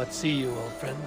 Let's see you, old friend.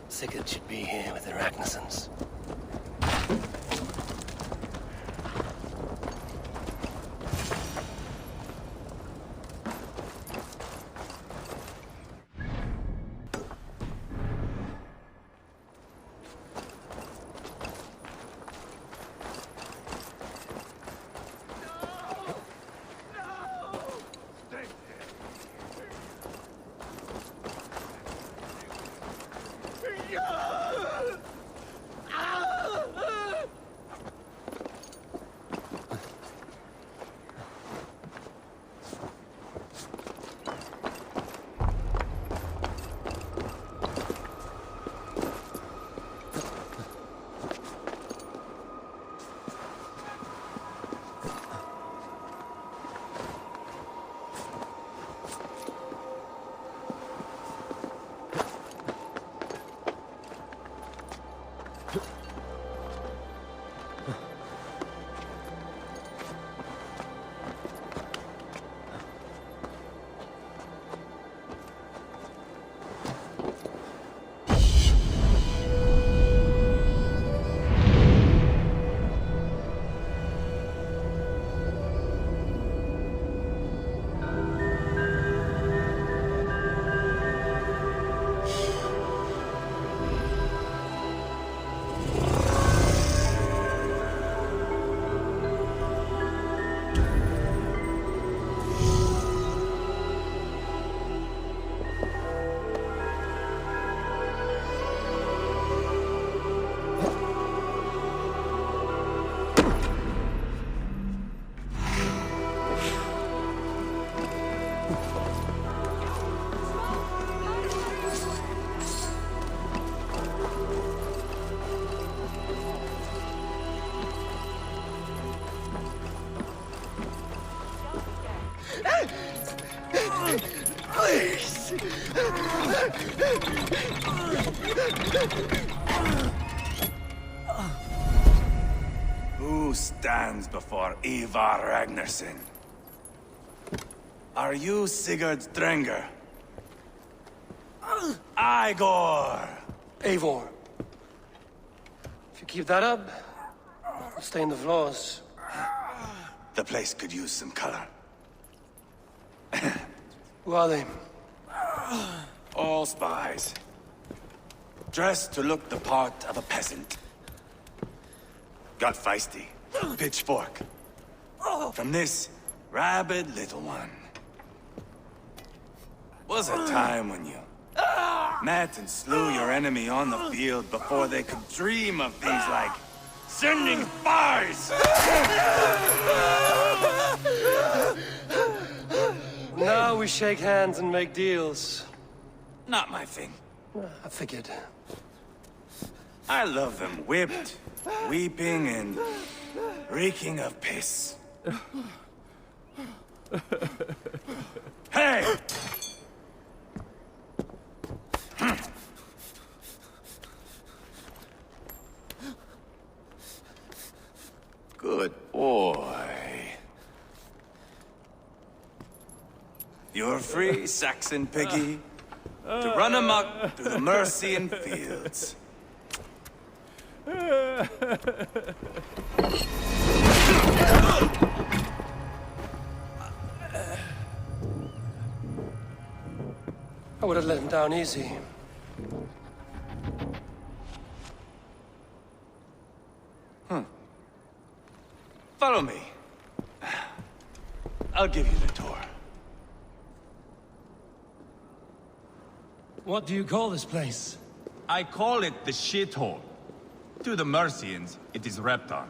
Sigurd should be here with Arachnesons. Please! Who stands before Ivar Ragnarsson? Are you Sigurd Drenger? Igor! Eivor. If you keep that up, I'll stain the floors. The place could use some color. Who are they? All spies. Dressed to look the part of a peasant. Got feisty. Pitchfork. From this rabid little one. Was a time when you met and slew your enemy on the field before they could dream of things like sending spies! Now we shake hands and make deals. Not my thing. I figured. I love them whipped, weeping, and reeking of piss. Hey! Good boy. You're free, Saxon piggy, to run amok through the Mercian fields. I would have let him down easy. Follow me. I'll give you the tour. What do you call this place? I call it the shithole. To the Mercians, it is Repton.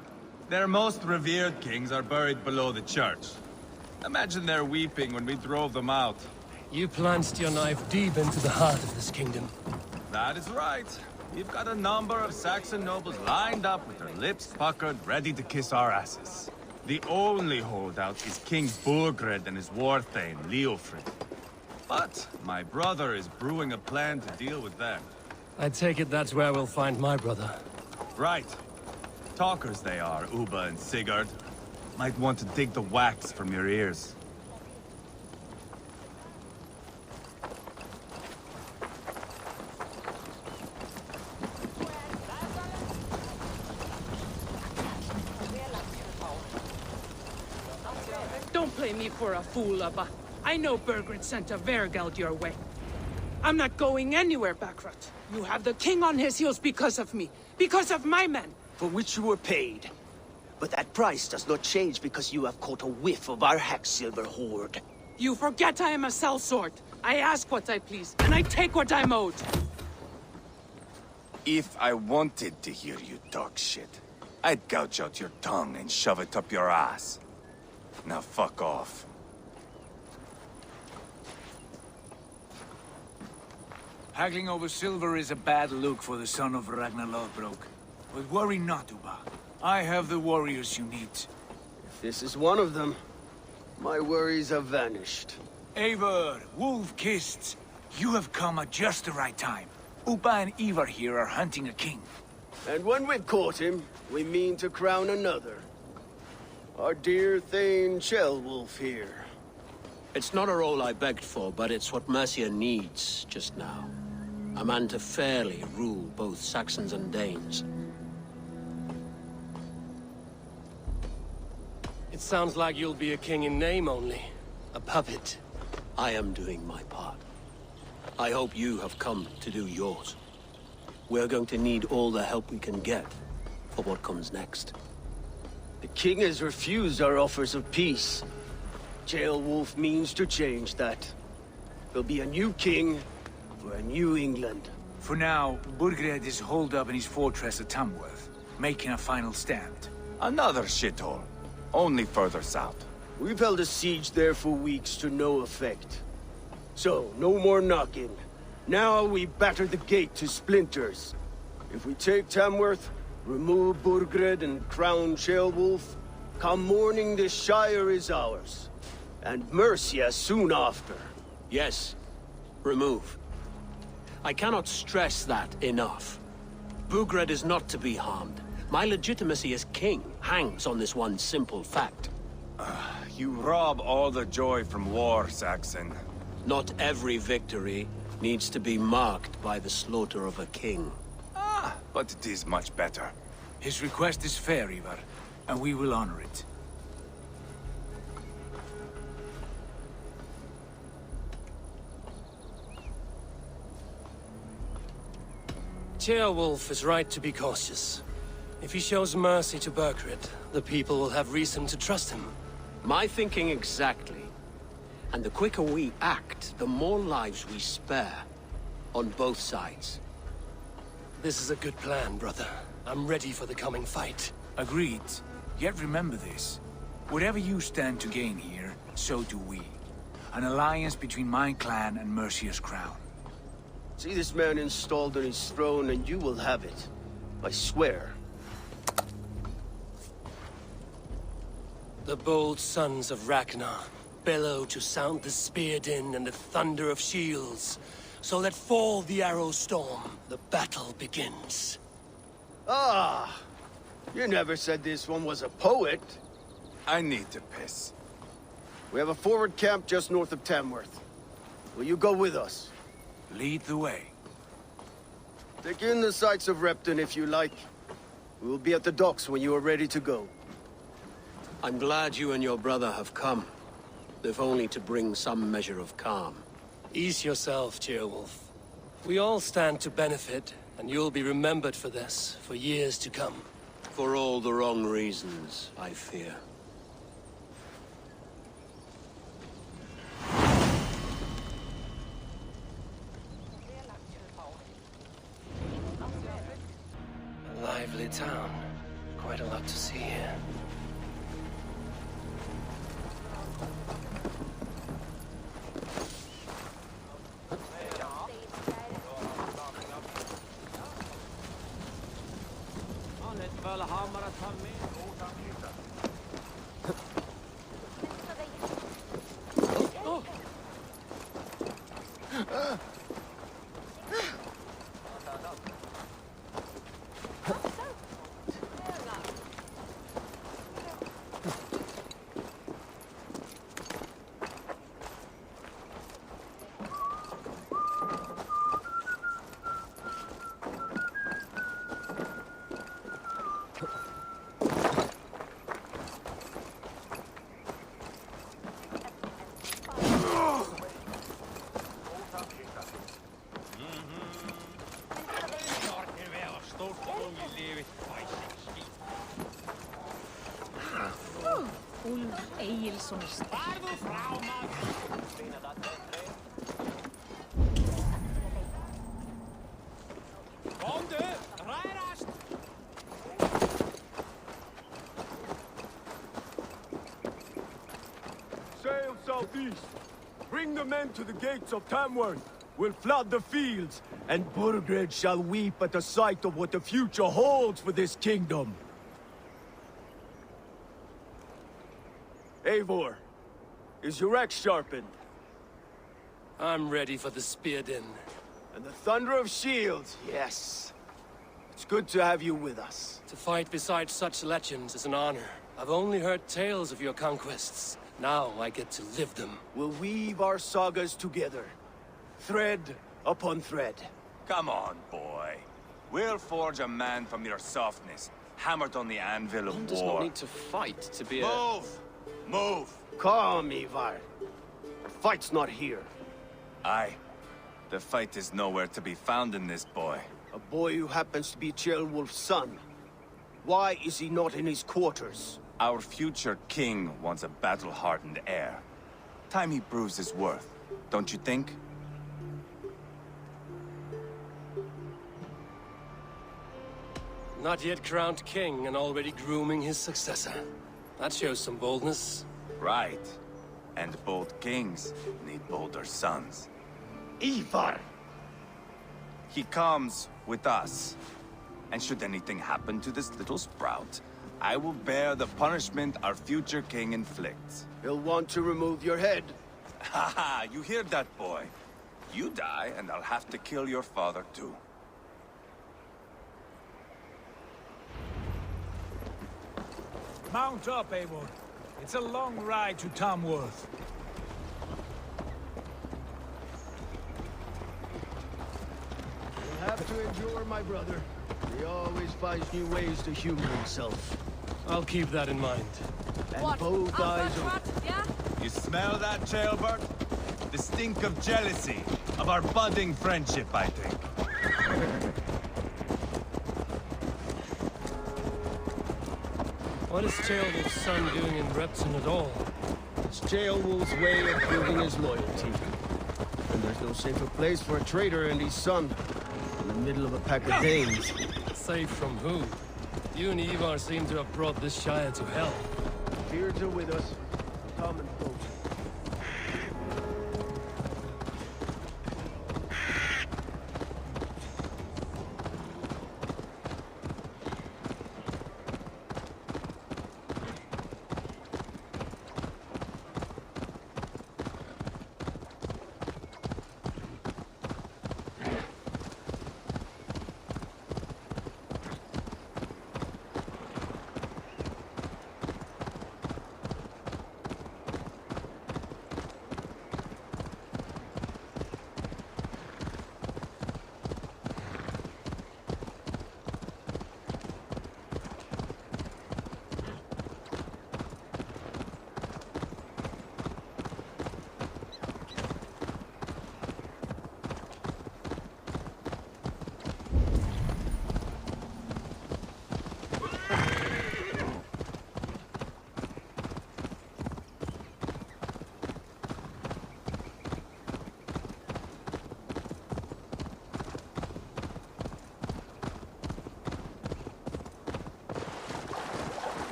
Their most revered kings are buried below the church. Imagine their weeping when we drove them out. You plunged your knife deep into the heart of this kingdom. That is right. We've got a number of Saxon nobles lined up with their lips puckered, ready to kiss our asses. The only holdout is King Burgred and his war thane, Leofrid. But my brother is brewing a plan to deal with them. I take it that's where we'll find my brother. Right. Talkers they are, Uba and Sigurd. Might want to dig the wax from your ears. Don't play me for a fool, Abba. I know Burgred sent a Vergeld your way. I'm not going anywhere, Backrot. You have the king on his heels because of me. Because of my men. For which you were paid. But that price does not change because you have caught a whiff of our Hacksilver hoard. You forget I am a sellsword. I ask what I please, and I take what I'm owed. If I wanted to hear you talk shit, I'd gouge out your tongue and shove it up your ass. Now fuck off. Haggling over silver is a bad look for the son of Ragnar Lothbrok. But worry not, Uba. I have the warriors you need. If this is one of them, my worries have vanished. Eivor, Wolf-Kissed, you have come at just the right time. Uba and Ivar here are hunting a king. And when we've caught him, we mean to crown another. Our dear Thane Ceolwulf here. It's not a role I begged for, but it's what Mercia needs just now. A man to fairly rule both Saxons and Danes. It sounds like you'll be a king in name only. A puppet. I am doing my part. I hope you have come to do yours. We're going to need all the help we can get for what comes next. The king has refused our offers of peace. Ceolwulf means to change that. There'll be a new king for a new England. For now, Burgred is holed up in his fortress at Tamworth, making a final stand. Another shithole. Only further south. We've held a siege there for weeks to no effect. So, no more knocking. Now we batter the gate to splinters. If we take Tamworth, remove Burgred and crown Ceolwulf, come morning the Shire is ours. And Mercia soon after. Yes, remove. I cannot stress that enough. Burgred is not to be harmed. My legitimacy as king hangs on this one simple fact. You rob all the joy from war, Saxon. Not every victory needs to be marked by the slaughter of a king. But it is much better. His request is fair, Ivar, and we will honor it. Ceolwulf is right to be cautious. If he shows mercy to Burgred, the people will have reason to trust him. My thinking exactly. And the quicker we act, the more lives we spare. On both sides. This is a good plan, brother. I'm ready for the coming fight. Agreed. Yet remember this. Whatever you stand to gain here, so do we. An alliance between my clan and Mercia's crown. See this man installed on his throne and you will have it. I swear. The bold sons of Ragnar bellow to sound the spear din and the thunder of shields. So let fall the arrow storm. The battle begins. Ah! You never said this one was a poet. I need to piss. We have a forward camp just north of Tamworth. Will you go with us? Lead the way. Take in the sights of Repton if you like. We will be at the docks when you are ready to go. I'm glad you and your brother have come. If only to bring some measure of calm. Ease yourself, Ceolwulf. We all stand to benefit, and you'll be remembered for this, for years to come. For all the wrong reasons, I fear. town. Quite a lot to see here. Sail southeast. Bring the men to the gates of Tamworth. We'll flood the fields, and Burgred shall weep at the sight of what the future holds for this kingdom. Eivor, is your axe sharpened? I'm ready for the spear din. And the thunder of shields, yes. It's good to have you with us. To fight beside such legends is an honor. I've only heard tales of your conquests. Now I get to live them. We'll weave our sagas together, thread upon thread. Come on, boy. We'll forge a man from your softness, hammered on the anvil of One war. does not need to fight to be a... Move! Move! Calm, Ivar. The fight's not here. Aye. The fight is nowhere to be found in this boy. A boy who happens to be Ceolwulf's son. Why is he not in his quarters? Our future king wants a battle-hardened heir. Time he proves his worth, don't you think? Not yet crowned king and already grooming his successor. That shows some boldness. Right. And bold kings need bolder sons. Ivar! He comes with us. And should anything happen to this little sprout, I will bear the punishment our future king inflicts. He'll want to remove your head. Ha ha! You hear that, boy? You die, and I'll have to kill your father, too. Mount up, Eivor. It's a long ride to Tamworth. You'll have to endure, my brother. He always finds new ways to humor himself. I'll keep that in mind. And both eyes open. Yeah? You smell that, Jailbird? The stink of jealousy, of our budding friendship, I think. What is Ceolwulf's son doing in Repton at all? It's Ceolwulf's way of proving his loyalty. And there's no safer place for a traitor and his son. In the middle of a pack of Danes. Safe from who? You and Ivar seem to have brought this Shire to hell. Beards are with us. Common folk.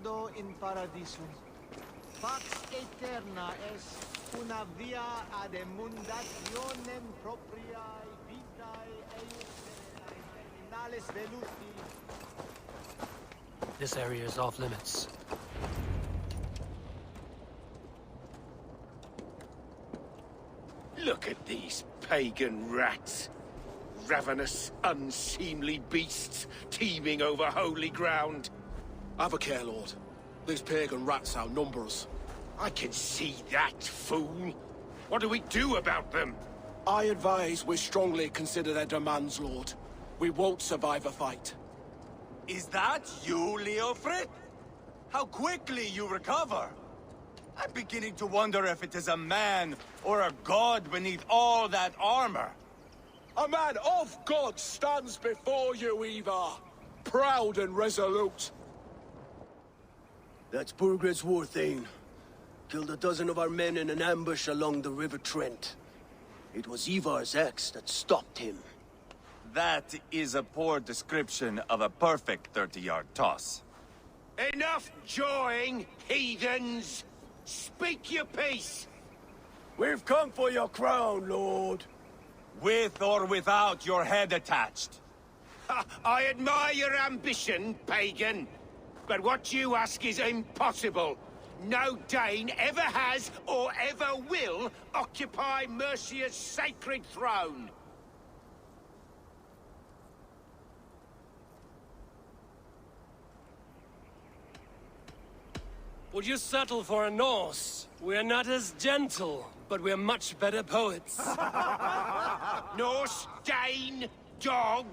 todo in paradisum. Pax aeterna est una via ad emundationem propriae vitae eius terminales veluti. This area is off limits. Look at these pagan rats. Ravenous, unseemly beasts teeming over holy ground. Have a care, Lord. These pagan rats outnumber us. I can see that, fool. What do we do about them? I advise we strongly consider their demands, Lord. We won't survive a fight. Is that you, Leofrid? How quickly you recover! I'm beginning to wonder if it is a man or a god beneath all that armor. A man of God stands before you, Eva. Proud and resolute. That's Burgred's war thane. Killed a dozen of our men in an ambush along the River Trent. It was Ivar's axe that stopped him. That is a poor description of a perfect 30-yard toss. Enough jawing, heathens! Speak your piece! We've come for your crown, Lord. With or without your head attached. Ha, I admire your ambition, pagan. But what you ask is impossible. No Dane ever has or ever will occupy Mercia's sacred throne. Would you settle for a Norse? We're not as gentle, but we're much better poets. Norse, Dane, dog.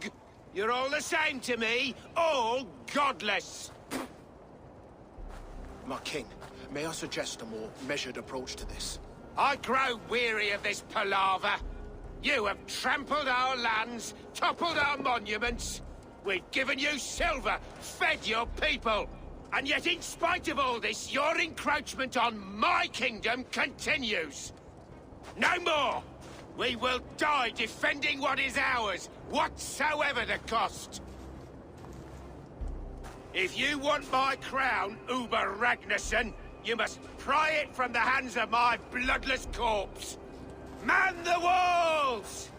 You're all the same to me. All godless. My king, may I suggest a more measured approach to this? I grow weary of this palaver. You have trampled our lands, toppled our monuments. We've given you silver, fed your people. And yet, in spite of all this, your encroachment on my kingdom continues. No more! We will die defending what is ours, whatsoever the cost. If you want my crown, Uber Ragnarsson, you must pry it from the hands of my bloodless corpse. Man the walls!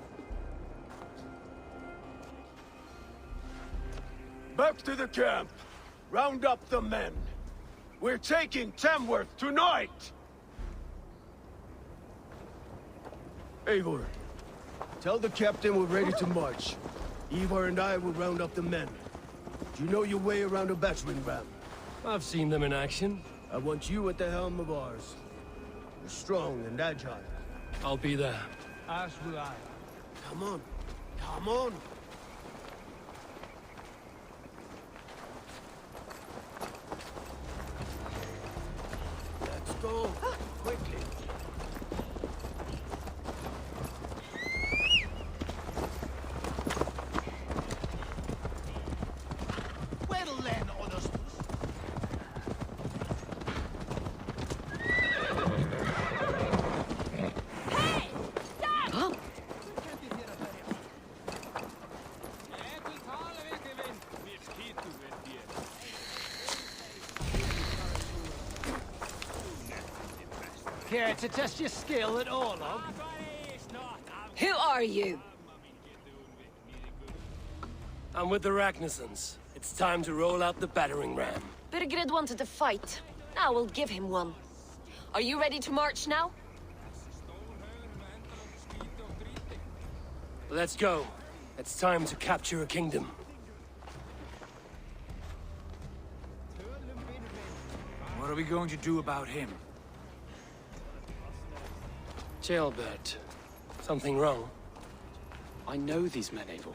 Back to the camp. Round up the men. We're taking Tamworth tonight! Eivor, tell the captain we're ready to march. Ivar and I will round up the men. Do you know your way around a battering ram? I've seen them in action. I want you at the helm of ours. You're strong and agile. I'll be there. As will I. Come on. Come on! Let's go. Quickly. Well then, Augustus. Care to test your skill at all, love? Who are you? I'm with the Ragnarssons. It's time to roll out the battering ram. Burgred wanted to fight. Now we'll give him one. Are you ready to march now? Let's go. It's time to capture a kingdom. What are we going to do about him? Jailbird. Something wrong? I know these men, Eivor.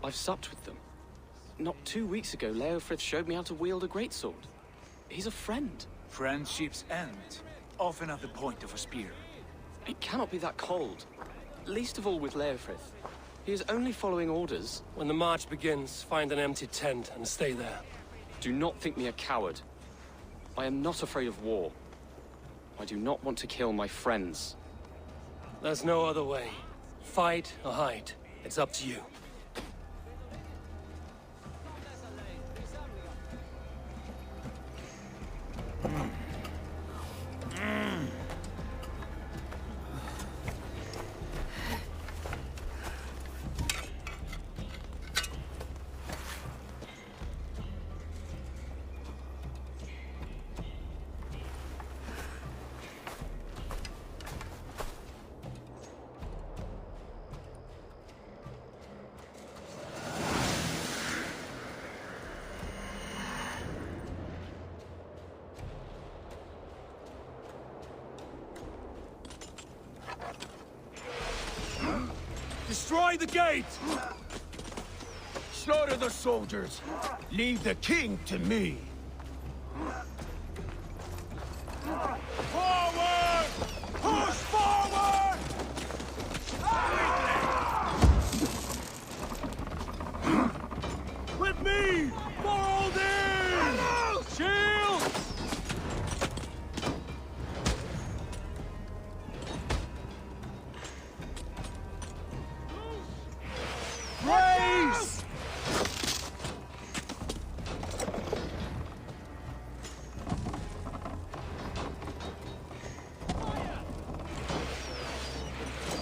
I've supped with them. Not 2 weeks ago, Leofrith showed me how to wield a greatsword. He's a friend. Friendships end, often at the point of a spear. It cannot be that cold. Least of all with Leofrith. He is only following orders. When the march begins, find an empty tent and stay there. Do not think me a coward. I am not afraid of war. I do not want to kill my friends. There's no other way. Fight or hide. It's up to you. Destroy the gate! Slaughter the soldiers. Leave the king to me. Forward! Push forward! With me! Fold in! Shield! Race!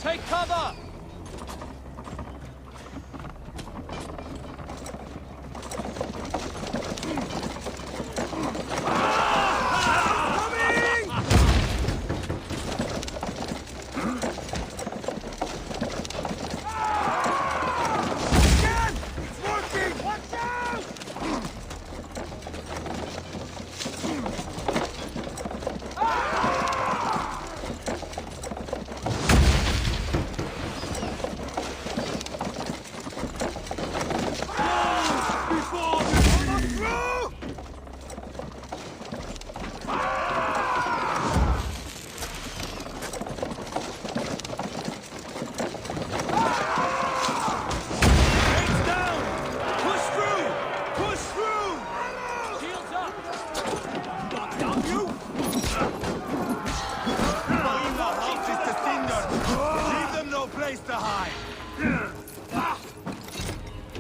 Take cover!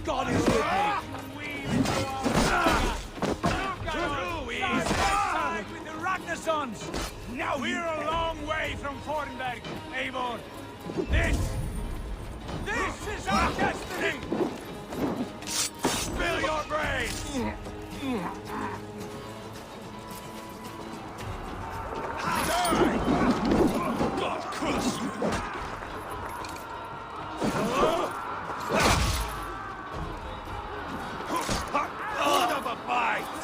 God is with me! With the Ragnarsons! Now we're a long way from Fornberg, Eivor. This is our destiny! Spill your brains! Die! God curse you! Out of a bite!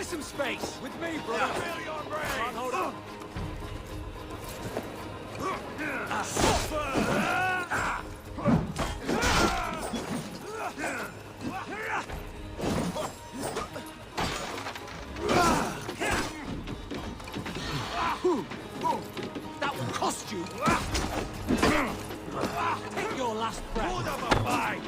Some space with me, brother. Feel your brains. Hold on. That will cost you. Take your last breath. Hold up a bite.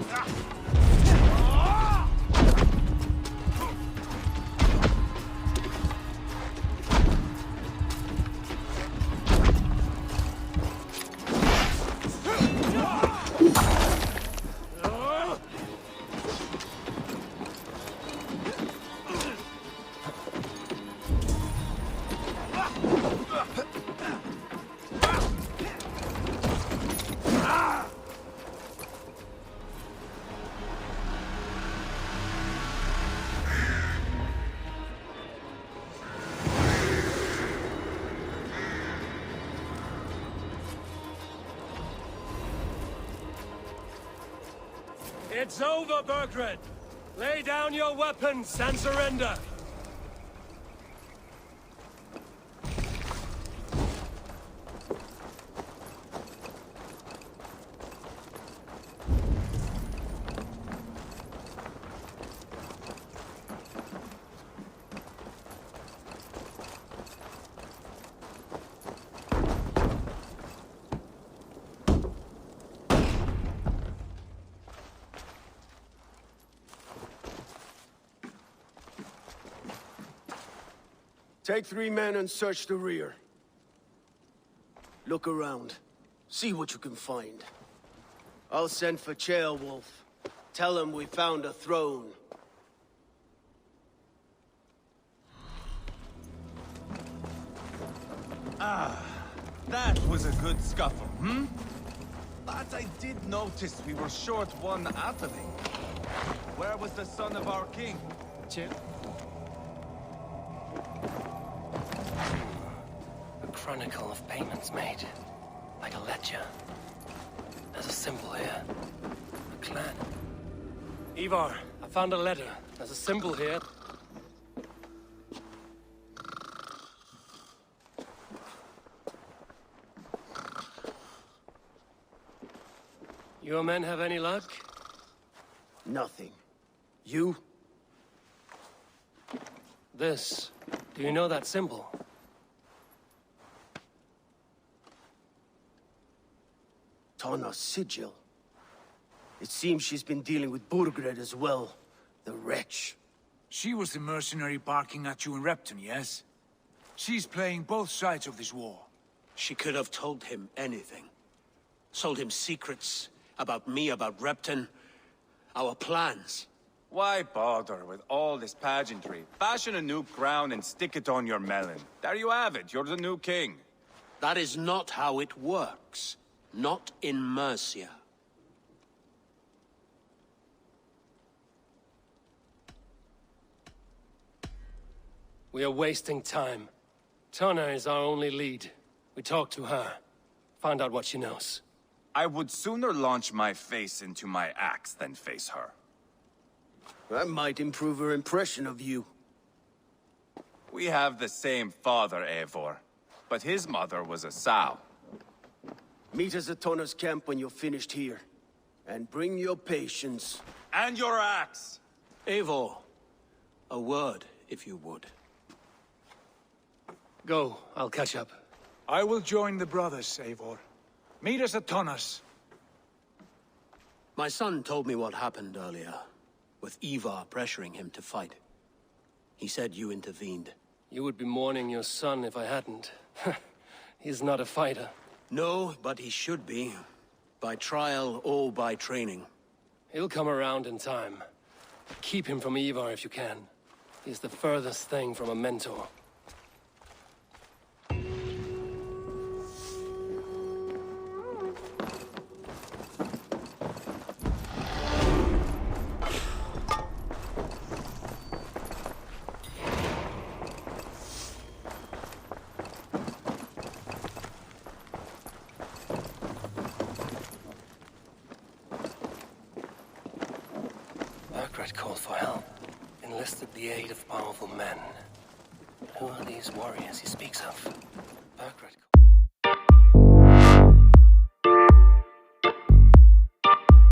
It's over, Burgred! Lay down your weapons and surrender! Take 3 men and search the rear. Look around. See what you can find. I'll send for Chaelwolf. Tell him we found a throne. That was a good scuffle, hmm? But I did notice we were short one athelling. Where was the son of our king? A chronicle of payments made. Like a ledger. There's a symbol here. A clan. Ivar, I found a letter. There's a symbol here. Your men have any luck? Nothing. You? This. Do you know that symbol? Tana's sigil. It seems she's been dealing with Burgred as well. The wretch. She was the mercenary barking at you in Repton, yes? She's playing both sides of this war. She could have told him anything. Sold him secrets about me, about Repton, our plans. Why bother with all this pageantry? Fashion a new crown and stick it on your melon. There you have it, you're the new king. That is not how it works. Not in Mercia. We are wasting time. Tana is our only lead. We talk to her. Find out what she knows. I would sooner launch my face into my axe than face her. That might improve her impression of you. We have the same father, Eivor. But his mother was a sow. Meet us at Tana's camp when you're finished here. And bring your patience. And your axe! Eivor, a word, if you would. Go, I'll catch up. I will join the brothers, Eivor. Meet us at Tana's. My son told me what happened earlier, with Ivar pressuring him to fight. He said you intervened. You would be mourning your son if I hadn't. He's not a fighter. No, but he should be. By trial or by training. He'll come around in time. Keep him from Ivar if you can. He's the furthest thing from a mentor. Called for help, enlisted the aid of powerful men. Who are these warriors he speaks of? Burgred